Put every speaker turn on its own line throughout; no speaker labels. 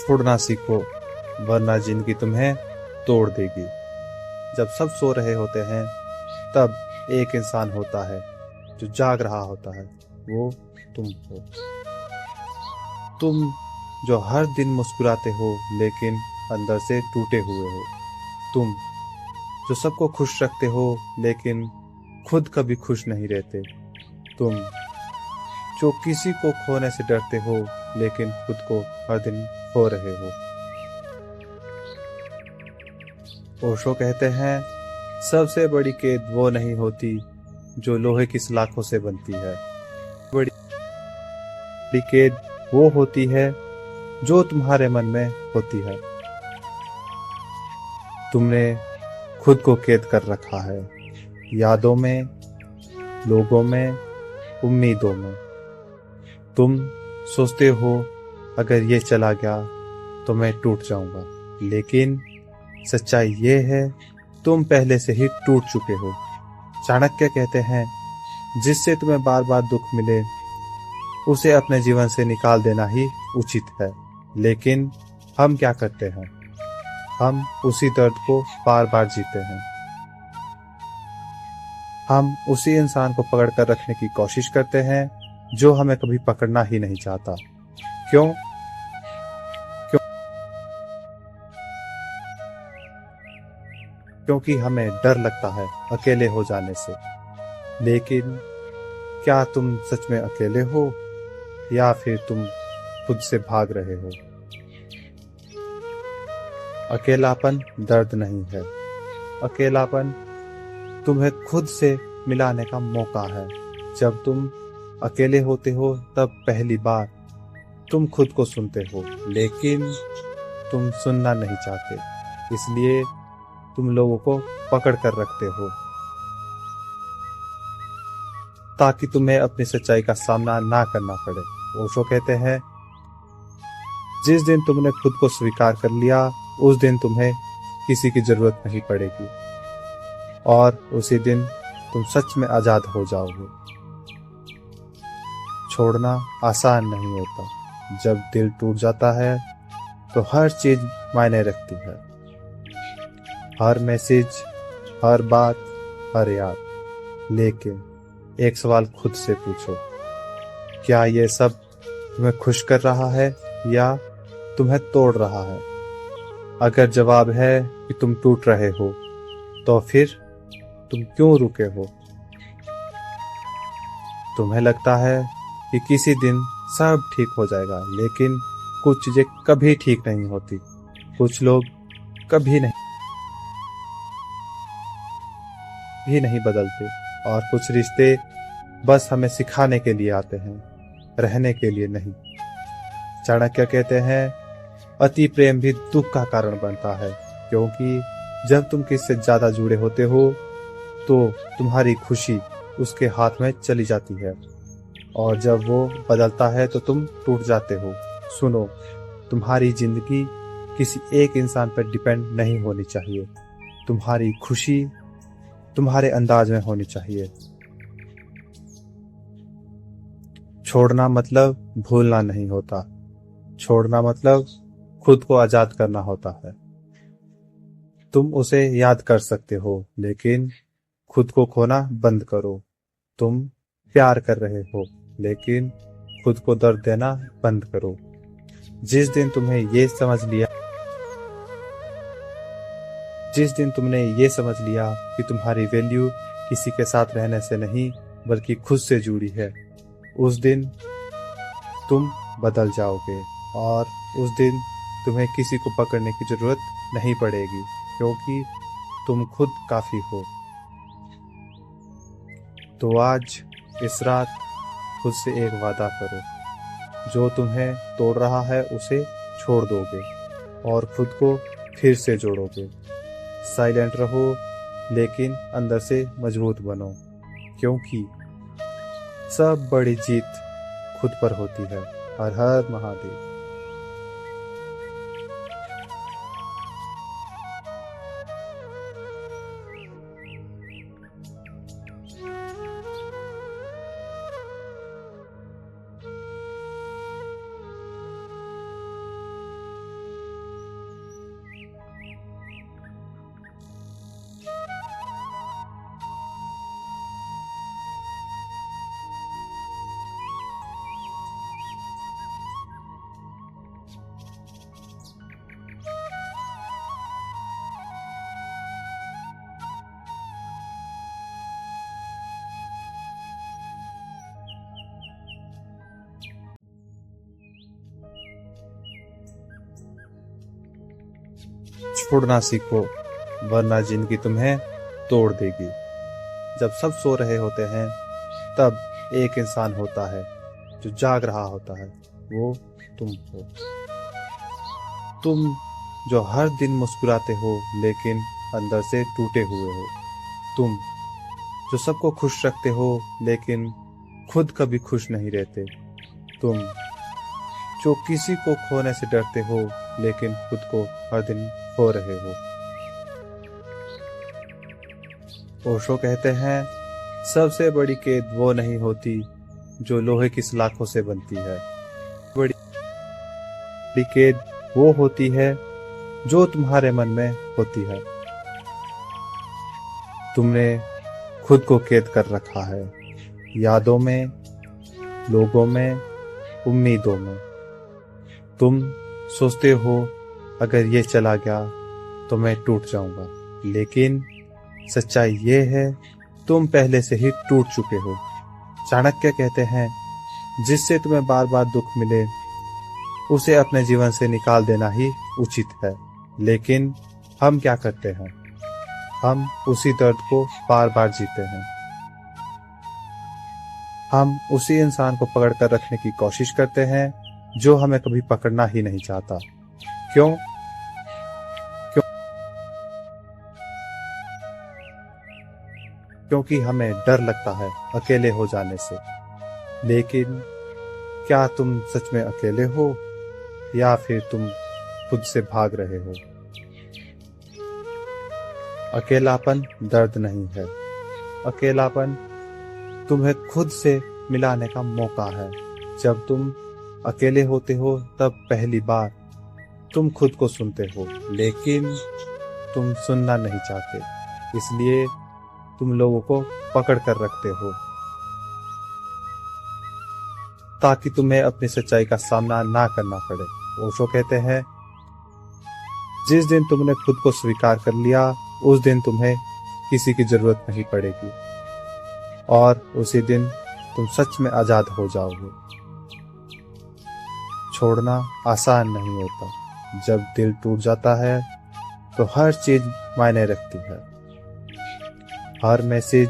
छोड़ना सीखो, वरना जिंदगी तुम्हें तोड़ देगी। जब सब सो रहे होते हैं तब एक इंसान होता है जो जाग रहा होता है, वो तुम हो। तुम जो हर दिन मुस्कुराते हो लेकिन अंदर से टूटे हुए हो। तुम जो सबको खुश रखते हो लेकिन खुद कभी खुश नहीं रहते। तुम जो किसी को खोने से डरते हो लेकिन खुद को हर दिन खो रहे हो। ओशो कहते हैं, सबसे बड़ी कैद वो नहीं होती जो लोहे की सलाखों से बनती है। बड़ी कैद वो होती है जो तुम्हारे मन में होती है। तुमने खुद को कैद कर रखा है, यादों में, लोगों में, उम्मीदों में। तुम सोचते हो अगर ये चला गया तो मैं टूट जाऊंगा, लेकिन सच्चाई ये है तुम पहले से ही टूट चुके हो। चाणक्य कहते हैं, जिससे तुम्हें बार बार दुख मिले उसे अपने जीवन से निकाल देना ही उचित है। लेकिन हम क्या करते हैं, हम उसी दर्द को बार बार जीते हैं। हम उसी इंसान को पकड़ कर रखने की कोशिश करते हैं जो हमें कभी पकड़ना ही नहीं चाहता। क्यों? क्योंकि हमें डर लगता है अकेले हो जाने से। लेकिन क्या तुम सच में अकेले हो या फिर तुम खुद से भाग रहे हो? अकेलापन दर्द नहीं है, अकेलापन तुम्हें खुद से मिलाने का मौका है। जब तुम अकेले होते हो तब पहली बार तुम खुद को सुनते हो, लेकिन तुम सुनना नहीं चाहते, इसलिए तुम लोगों को पकड़ कर रखते हो ताकि तुम्हें अपनी सच्चाई का सामना ना करना पड़े। ओशो कहते हैं, जिस दिन तुमने खुद को स्वीकार कर लिया उस दिन तुम्हें किसी की जरूरत नहीं पड़ेगी और उसी दिन तुम सच में आजाद हो जाओगे। छोड़ना आसान नहीं होता। जब दिल टूट जाता है तो हर चीज मायने रखती है, हर मैसेज, हर बात, हर याद। लेकिन एक सवाल खुद से पूछो, क्या ये सब तुम्हें खुश कर रहा है या तुम्हें तोड़ रहा है? अगर जवाब है कि तुम टूट रहे हो, तो फिर तुम क्यों रुके हो? तुम्हें लगता है कि किसी दिन सब ठीक हो जाएगा, लेकिन कुछ चीजें कभी ठीक नहीं होती। कुछ लोग कभी नहीं बदलते और कुछ रिश्ते बस हमें सिखाने के लिए आते हैं, रहने के लिए नहीं। चाणक्य कहते हैं, अति प्रेम भी दुख का कारण बनता है, क्योंकि जब तुम किससे ज्यादा जुड़े होते हो तो तुम्हारी खुशी उसके हाथ में चली जाती है और जब वो बदलता है तो तुम टूट जाते हो। सुनो, तुम्हारी जिंदगी किसी एक इंसान पर डिपेंड नहीं होनी चाहिए। तुम्हारी खुशी तुम्हारे अंदाज में होनी चाहिए। छोड़ना मतलब भूलना नहीं होता, छोड़ना मतलब खुद को आजाद करना होता है। तुम उसे याद कर सकते हो, लेकिन खुद को खोना बंद करो। तुम प्यार कर रहे हो, लेकिन खुद को दर्द देना बंद करो। जिस दिन तुमने ये समझ लिया कि तुम्हारी वैल्यू किसी के साथ रहने से नहीं बल्कि खुद से जुड़ी है, उस दिन तुम बदल जाओगे और उस दिन तुम्हें किसी को पकड़ने की जरूरत नहीं पड़ेगी, क्योंकि तुम खुद काफी हो। तो आज इस रात खुद से एक वादा करो, जो तुम्हें तोड़ रहा है उसे छोड़ दोगे और खुद को फिर से जोड़ोगे। साइलेंट रहो, लेकिन अंदर से मजबूत बनो, क्योंकि सब बड़ी जीत खुद पर होती है। हर हर महादेव। छोड़ना सीखो, वरना जिंदगी तुम्हें तोड़ देगी। जब सब सो रहे होते हैं तब एक इंसान होता है जो जाग रहा होता है, वो तुम हो। तुम जो हर दिन मुस्कुराते हो लेकिन अंदर से टूटे हुए हो। तुम जो सबको खुश रखते हो लेकिन खुद कभी खुश नहीं रहते। तुम जो किसी को खोने से डरते हो लेकिन खुद को हर दिन खो रहे हो। ओशो कहते हैं, सबसे बड़ी कैद वो नहीं होती जो लोहे की सलाखों से बनती है। बड़ी कैद वो होती है जो तुम्हारे मन में होती है। तुमने खुद को कैद कर रखा है, यादों में, लोगों में, उम्मीदों में। तुम सोचते हो अगर ये चला गया तो मैं टूट जाऊंगा, लेकिन सच्चाई ये है तुम पहले से ही टूट चुके हो। चाणक्य कहते हैं, जिससे तुम्हें बार बार दुख मिले उसे अपने जीवन से निकाल देना ही उचित है। लेकिन हम क्या करते हैं, हम उसी दर्द को बार बार जीते हैं। हम उसी इंसान को पकड़ कर रखने की कोशिश करते हैं जो हमें कभी पकड़ना ही नहीं चाहता। क्यों? क्योंकि हमें डर लगता है अकेले हो जाने से। लेकिन क्या तुम सच में अकेले हो या फिर तुम खुद से भाग रहे हो? अकेलापन दर्द नहीं है, अकेलापन तुम्हें खुद से मिलाने का मौका है। जब तुम अकेले होते हो तब पहली बार तुम खुद को सुनते हो, लेकिन तुम सुनना नहीं चाहते, इसलिए तुम लोगों को पकड़ कर रखते हो ताकि तुम्हें अपनी सच्चाई का सामना ना करना पड़े। ओशो कहते हैं, जिस दिन तुमने खुद को स्वीकार कर लिया उस दिन तुम्हें किसी की जरूरत नहीं पड़ेगी और उसी दिन तुम सच में आजाद हो जाओगे। छोड़ना आसान नहीं होता। जब दिल टूट जाता है तो हर चीज मायने रखती है, हर मैसेज,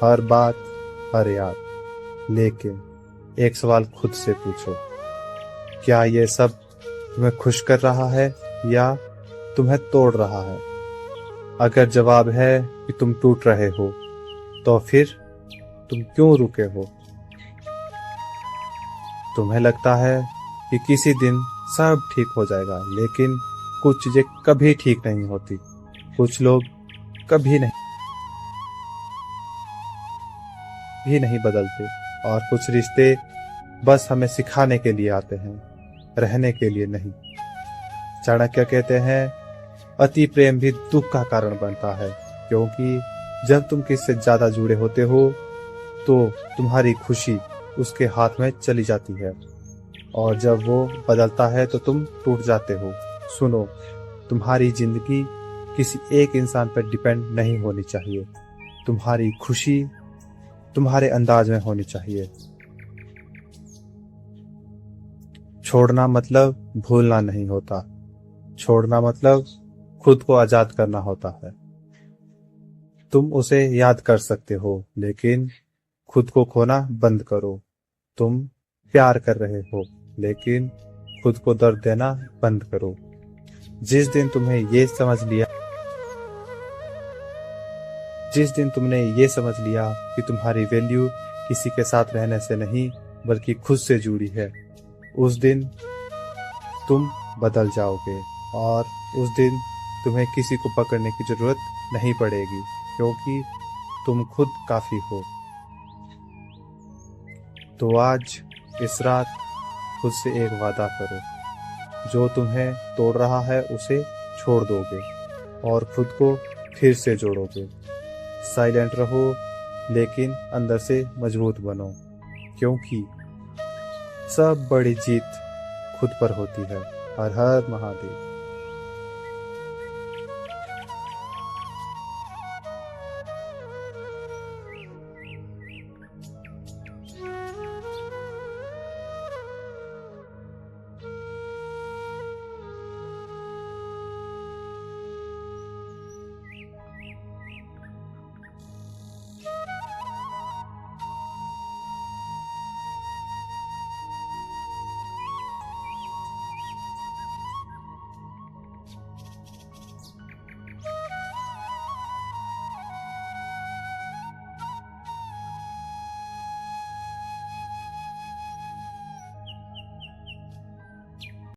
हर बात, हर याद। लेकिन एक सवाल खुद से पूछो, क्या ये सब तुम्हें खुश कर रहा है या तुम्हें तोड़ रहा है? अगर जवाब है कि तुम टूट रहे हो तो फिर तुम क्यों रुके हो? तुम्हें लगता है कि किसी दिन सब ठीक हो जाएगा, लेकिन कुछ चीजें कभी ठीक नहीं होती। कुछ लोग कभी नहीं बदलते और कुछ रिश्ते बस हमें सिखाने के लिए आते हैं, रहने के लिए नहीं। चाणक्य कहते हैं, अति प्रेम भी दुख का कारण बनता है, क्योंकि जब तुम किससे ज्यादा जुड़े होते हो तो तुम्हारी खुशी उसके हाथ में चली जाती है और जब वो बदलता है तो तुम टूट जाते हो। सुनो, तुम्हारी जिंदगी किसी एक इंसान पर डिपेंड नहीं होनी चाहिए। तुम्हारी खुशी तुम्हारे अंदाज में होनी चाहिए। छोड़ना मतलब भूलना नहीं होता, छोड़ना मतलब खुद को आजाद करना होता है। तुम उसे याद कर सकते हो, लेकिन खुद को खोना बंद करो। तुम प्यार कर रहे हो, लेकिन खुद को दर्द देना बंद करो। जिस दिन तुमने ये समझ लिया कि तुम्हारी वैल्यू किसी के साथ रहने से नहीं बल्कि खुद से जुड़ी है, उस दिन तुम बदल जाओगे और उस दिन तुम्हें किसी को पकड़ने की जरूरत नहीं पड़ेगी, क्योंकि तुम खुद काफी हो। तो आज इस रात खुद से एक वादा करो, जो तुम्हें तोड़ रहा है उसे छोड़ दोगे और खुद को फिर से जोड़ोगे। साइलेंट रहो लेकिन अंदर से मजबूत बनो, क्योंकि सब बड़ी जीत खुद पर होती है। हर हर महादेव।